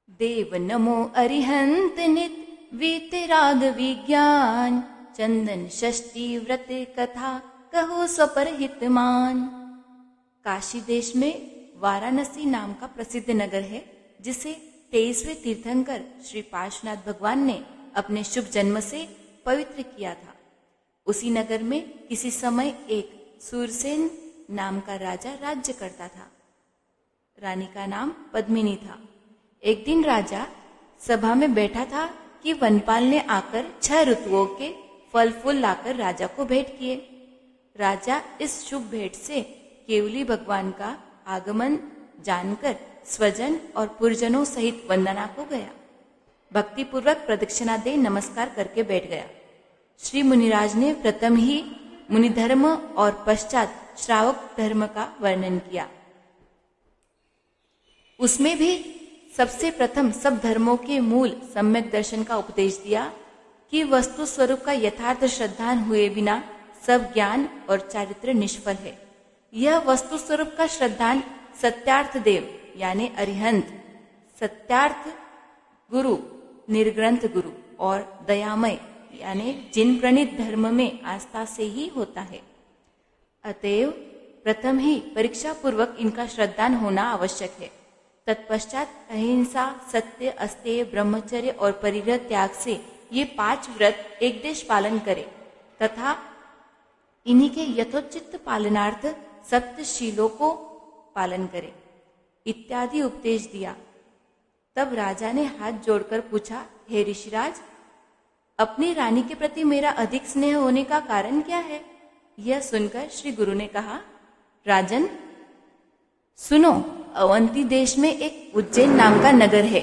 देव नमो अरिहंत नित वीतराग विज्ञान, चंदन षष्ठी व्रत कथा कहो स्वपर हितमान। काशी देश में वाराणसी नाम का प्रसिद्ध नगर है, जिसे 23वें तीर्थंकर श्री पार्श्वनाथ भगवान ने अपने शुभ जन्म से पवित्र किया था। उसी नगर में किसी समय एक सूरसेन नाम का राजा राज्य करता था। रानी का नाम पद्मिनी था। एक दिन राजा सभा में बैठा था कि वनपाल ने आकर 6 ऋतुओं के फल फूल लाकर राजा को भेंट किए। राजा इस शुभ भेंट से केवली भगवान का आगमन जानकर स्वजन और पुरजनों सहित वंदना को गया। भक्तिपूर्वक प्रदक्षिणा दे नमस्कार करके बैठ गया। श्री मुनिराज ने प्रथम ही मुनि धर्म और पश्चात श्रावक धर्म का वर्णन किया। उसमें भी सबसे प्रथम सब धर्मों के मूल सम्यक दर्शन का उपदेश दिया कि वस्तु स्वरूप का यथार्थ श्रद्धान हुए बिना सब ज्ञान और चारित्र निष्फल है। यह वस्तु स्वरूप का श्रद्धान सत्यार्थ देव यानी अरिहंत, सत्यार्थ गुरु, निर्ग्रंथ गुरु और दयामय यानी जिन प्रणीत धर्म में आस्था से ही होता है। अतएव प्रथम ही परीक्षा पूर्वक इनका श्रद्धान होना आवश्यक है। तत्पश्चात अहिंसा, सत्य, अस्तेय, ब्रह्मचर्य और परिग्रह त्याग से ये 5 व्रत एक देश पालन करे तथा इन्हीं के यथोचित पालनार्थ सप्तशीलों को पालन करे इत्यादि उपदेश दिया। तब राजा ने हाथ जोड़कर पूछा, हे ऋषिराज, अपनी रानी के प्रति मेरा अधिक स्नेह होने का कारण क्या है? यह सुनकर श्री गुरु ने कहा, राजन सुनो, अवंती देश में एक उज्जैन नाम का नगर है।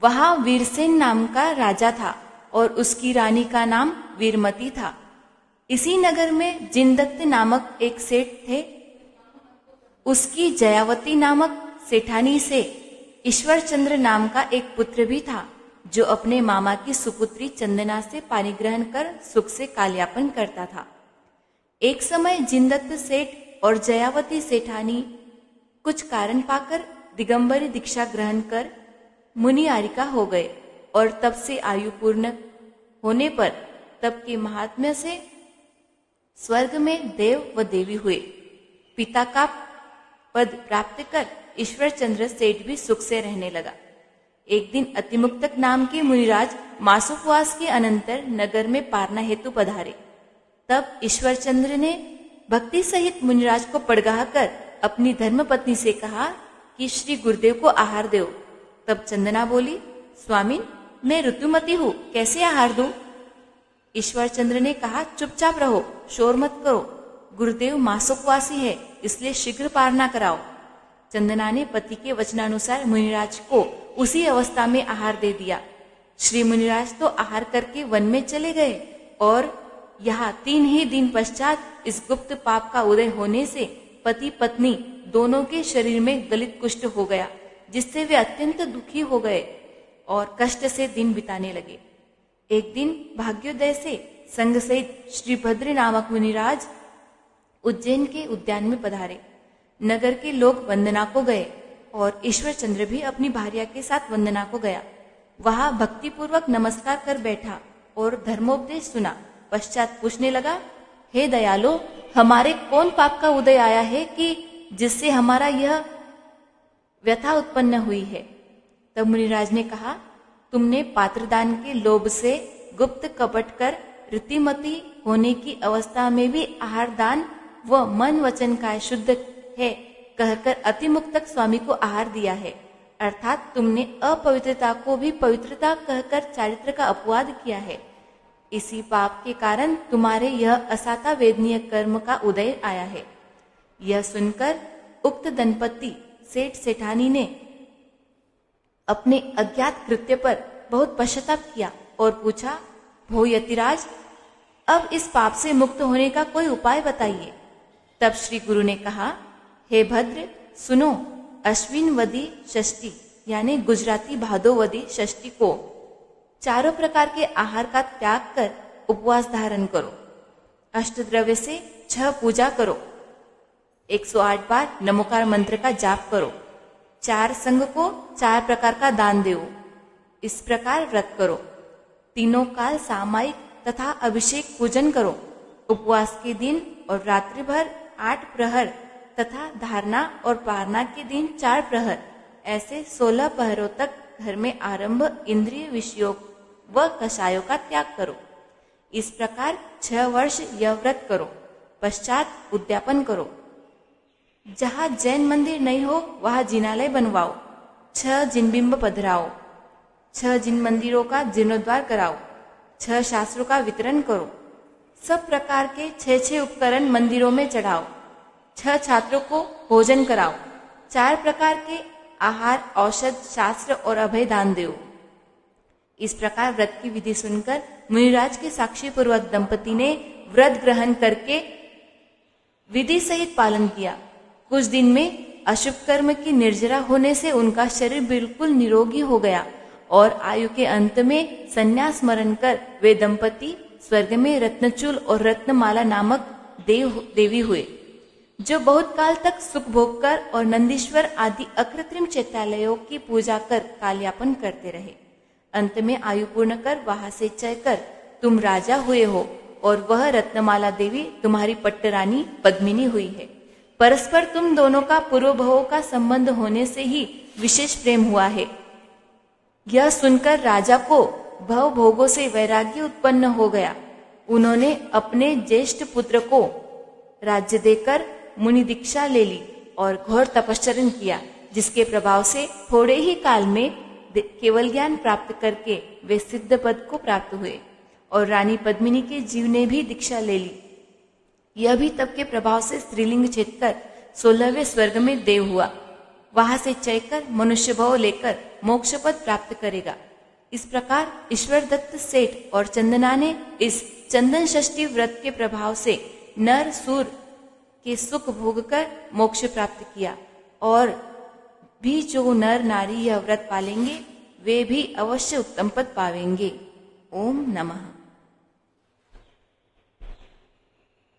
वहां वीरसेन नाम का राजा था और उसकी रानी का नाम वीरमती था। इसी नगर में जिनदत्त नामक एक सेठ थे। उसकी जयावती नामक सेठानी से ईश्वरचंद्र नाम का एक पुत्र भी था, जो अपने मामा की सुपुत्री चंदना से पानी ग्रहण कर सुख से कालयापन करता था। एक समय जिनदत्त सेठ और जयावती सेठानी कुछ कारण पाकर दिगंबरी दीक्षा ग्रहण कर मुनि आरिका हो गए और तब से आयु पूर्ण होने पर तब के महात्म्य से स्वर्ग में देव व देवी हुए। पिता का पद प्राप्त कर ईश्वरचंद्र सेठ भी सुख से रहने लगा। एक दिन अतिमुक्तक नाम के मुनिराज मासोपवास के अनंतर नगर में पारना हेतु पधारे। तब ईश्वरचंद्र ने भक्ति सहित मुनिराज को पड़गाह कर अपनी धर्मपत्नी से कहा कि श्री गुरुदेव को आहार दो। तब चंदना बोली, स्वामी, मैं ऋतुमती हूँ, कैसे आहार दूं? ईश्वरचंद्र ने कहा, चुपचाप रहो, शोर मत करो, गुरुदेव मासोपवासी है, इसलिए शीघ्र पारना कराओ। चंदना ने पति के वचनानुसार मुनिराज को उसी अवस्था में आहार दे दिया। श्री मुनिराज तो आहार करके वन में चले गए और यहाँ 3 ही दिन पश्चात इस गुप्त पाप का उदय होने से पति पत्नी दोनों के शरीर में गलित कुष्ठ हो गया, जिससे वे अत्यंत दुखी हो गए और कष्ट से दिन बिताने लगे। एक दिन भाग्योदय से संग सहित श्री भद्र नामक मुनिराज उज्जैन के उद्यान में पधारे। नगर के लोग वंदना को गए और ईश्वरचंद्र भी अपनी भार्या के साथ वंदना को गया। वहां भक्तिपूर्वक नमस्कार कर बैठा और धर्मोपदेश सुना। पश्चात पूछने लगा, हे दयालो, हमारे कौन पाप का उदय आया है कि जिससे हमारा यह व्यथा उत्पन्न हुई है? तब मुनिराज ने कहा, तुमने पात्रदान के लोभ से गुप्त कपट कर ऋतिमती होने की अवस्था में भी आहार दान व मन वचन का शुद्ध है कहकर अतिमुक्तक स्वामी को आहार दिया है। अर्थात तुमने अपवित्रता को भी पवित्रता कहकर चारित्र का अपवाद किया है। इसी पाप के कारण तुम्हारे यह असाता वेदनीय कर्म का उदय आया है। यह सुनकर उक्त दंपति सेठ सेठानी ने अपने अज्ञात कृत्य पर बहुत पश्चाताप किया और पूछा, भो यतिराज, अब इस पाप से मुक्त होने का कोई उपाय बताइए। तब श्री गुरु ने कहा, हे भद्र, सुनो, अश्विनवदी षष्ठी यानी गुजराती भादोवदी षष्ठी को 4 प्रकार के आहार का त्याग कर उपवास धारण करो। अष्टद्रव्य से 6 पूजा करो। 108 बार नमोकार मंत्र का जाप करो। 4 संघ को 4 प्रकार का दान देओ। इस प्रकार व्रत करो। तीनों काल सामायिक तथा अभिषेक पूजन करो। उपवास के दिन और रात्रि भर 8 प्रहर तथा धारणा और पारना के दिन 4 प्रहर, ऐसे 16 प्रहरों तक घर में आरंभ इंद्रिय विषयों व कषायों का त्याग करो। इस प्रकार 6 वर्ष यह व्रत करो। पश्चात उद्यापन करो। जहाँ जैन मंदिर नहीं हो वहाँ जिनालय बनवाओ। 6 जिनबिंब पधराओ। 6 जिन मंदिरों का जीर्णोद्धार कराओ। 6 शास्त्रों का वितरण करो। सब प्रकार के 6 उपकरण मंदिरों में चढ़ाओ। 6 छात्रों को भोजन कराओ। 4 प्रकार के आहार, औषध, शास्त्र और अभय दान दो। इस प्रकार व्रत की विधि सुनकर मुनिराज के साक्षी पूर्वक दंपति ने व्रत ग्रहण करके विधि सहित पालन किया। कुछ दिन में अशुभ कर्म की निर्जरा होने से उनका शरीर बिल्कुल निरोगी हो गया और आयु के अंत में संन्यास स्मरण कर वे दंपति स्वर्ग में रत्नचूल और रत्नमाला नामक देवी हुए, जो बहुत काल तक सुख भोग कर और नंदीश्वर आदि अकृत्रिम चैत्यालयों की पूजा कर कालयापन करते रहे। अंत में आयु पूर्ण कर वहां से चय कर तुम राजा हुए हो और वह रत्नमाला देवी तुम्हारी पट्टरानी पद्मिनी हुई है। परस्पर तुम दोनों का पूर्व भवों का संबंध होने से ही विशेष प्रेम हुआ है। यह सुनकर राजा को भव भोगों से वैराग्य उत्पन्न हो गया। उन्होंने अपने ज्येष्ठ पुत्र को राज्य देकर मुनि दीक्षा ले ली और घोर तपश्चर्या किया, जिसके प्रभाव से थोड़े ही काल में केवल ज्ञान प्राप्त करके वे सिद्ध पद को प्राप्त हुए और रानी पद्मिनी के जीव ने भी दीक्षा ले ली। यह भी तप के प्रभाव से स्त्रीलिंग छेद कर 16वें स्वर्ग में देव हुआ। वहां से चय कर मनुष्य भाव लेकर मोक्ष पद प्राप्त करेगा। इस प्रकार ईश्वर दत्त सेठ और चंदना ने इस चंदन षष्ठी व्रत के प्रभाव से नर सूर के सुख भोग कर मोक्ष प्राप्त किया और भी जो नर नारी यह व्रत पालेंगे वे भी अवश्य उत्तम पद पावेंगे। ओम नमः।